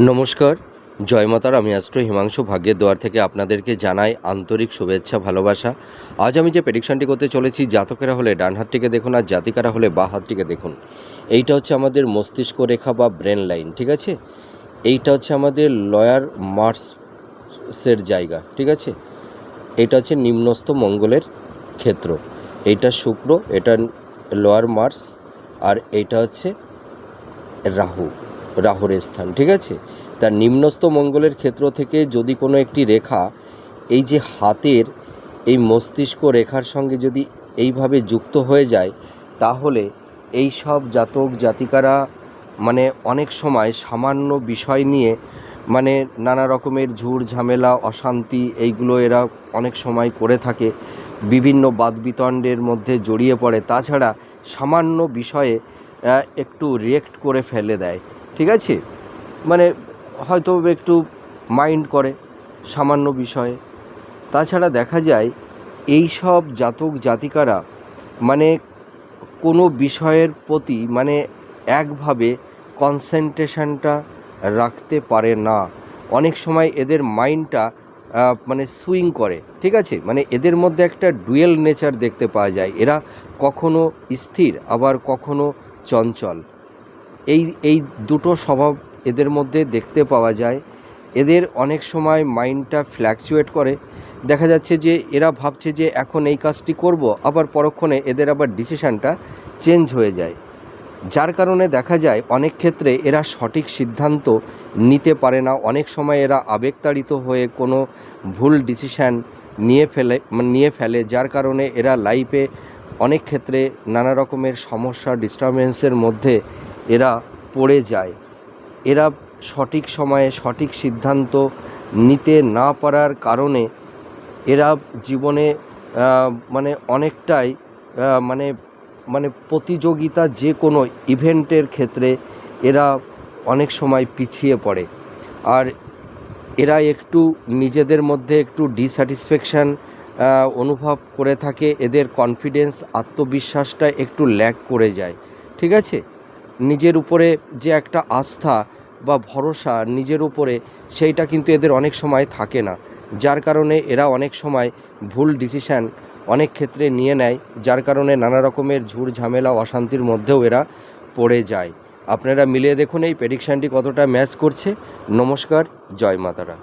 নমস্কার, জয় মাতার। আমি অ্যাস্ট্রো হিমাংশু ভাগ্যের দুয়ার থেকে আপনাদেরকে জানাই আন্তরিক শুভেচ্ছা, ভালোবাসা। আজ আমি যে প্রেডিকশানটি করতে চলেছি, জাতকেরা হলে ডান হাতটিকে দেখুন আর জাতিকারা হলে বাঁ হাতটিকে দেখুন। এইটা হচ্ছে আমাদের মস্তিষ্ক রেখা বা ব্রেন লাইন, ঠিক আছে। এইটা হচ্ছে আমাদের লয়ার মার্সের জায়গা, ঠিক আছে। এটা হচ্ছে নিম্নস্থ মঙ্গলের ক্ষেত্র। এইটা শুক্র, এটা লোয়ার মার্স, আর এইটা হচ্ছে রাহুর স্থান, ঠিক আছে। তার নিম্নস্থ মঙ্গলের ক্ষেত্র থেকে যদি কোনো একটি রেখা এই যে হাতের এই মস্তিষ্ক রেখার সঙ্গে যদি এইভাবে যুক্ত হয়ে যায়, তাহলে এই সব জাতক জাতিকারা মানে অনেক সময় সামান্য বিষয় নিয়ে মানে নানা রকমের ঝুট ঝামেলা অশান্তি এইগুলো এরা অনেক সময় করে থাকে, বিভিন্ন বাদবিতণ্ডের মধ্যে জড়িয়ে পড়ে। তাছাড়া সামান্য বিষয়ে একটু রিয়েক্ট করে ফেলে দেয়, ঠিক আছে। মানে হয়তো একটু মাইন্ড করে সামান্য বিষয়ে। তাছাড়া দেখা যায় এই সব জাতক জাতিকারা মানে কোনো বিষয়ের প্রতি মানে একভাবে কনসেন্ট্রেশনটা রাখতে পারে না। অনেক সময় এদের মাইন্ডটা মানে সুইং করে, ঠিক আছে। মানে এদের মধ্যে একটা ডুয়েল নেচার দেখতে পাওয়া যায়। এরা কখনো স্থির আবার কখনো চঞ্চল, এই দুটো স্বভাব এদের মধ্যে দেখতে পাওয়া যায়। এদের অনেক সময় মাইন্ডটা ফ্ল্যাকচুয়েট করে। দেখা যাচ্ছে যে এরা ভাবছে যে এখন এই কাজটি করব, আবার পরক্ষণে এদের আবার ডিসিশানটা চেঞ্জ হয়ে যায়। যার কারণে দেখা যায় অনেক ক্ষেত্রে এরা সঠিক সিদ্ধান্ত নিতে পারে না। অনেক সময় এরা আবেগতাড়িত হয়ে কোনো ভুল ডিসিশান নিয়ে ফেলে, যার কারণে এরা লাইফে অনেক ক্ষেত্রে নানা রকমের সমস্যা ডিস্টারবেন্সের মধ্যে এরা পড়ে যায়। এরা সঠিক সময়ে সঠিক সিদ্ধান্ত নিতে না পারার কারণে এরা জীবনে মানে অনেকটাই মানে মানে প্রতিযোগিতা যে কোনো ইভেন্টের ক্ষেত্রে এরা অনেক সময় পিছিয়ে পড়ে। আর এরা একটু নিজেদের মধ্যে একটু ডিস্যাটিসফ্যাকশান অনুভব করে থাকে। এদের কনফিডেন্স আত্মবিশ্বাসটা একটু ল্যাক করে যায়, ঠিক আছে। নিজের উপরে যে একটা আস্থা বা ভরসা নিজের উপরে, সেইটা কিন্তু এদের অনেক সময় থাকে না। যার কারণে এরা অনেক সময় ভুল ডিসিশান অনেক ক্ষেত্রে নিয়ে নেয়, যার কারণে নানা রকমের ঝুট ঝামেলা অশান্তির মধ্যেও এরা পড়ে যায়। আপনারা মিলিয়ে দেখুন এই প্রেডিকশানটি কতটা ম্যাচ করছে। নমস্কার, জয় মাতারা।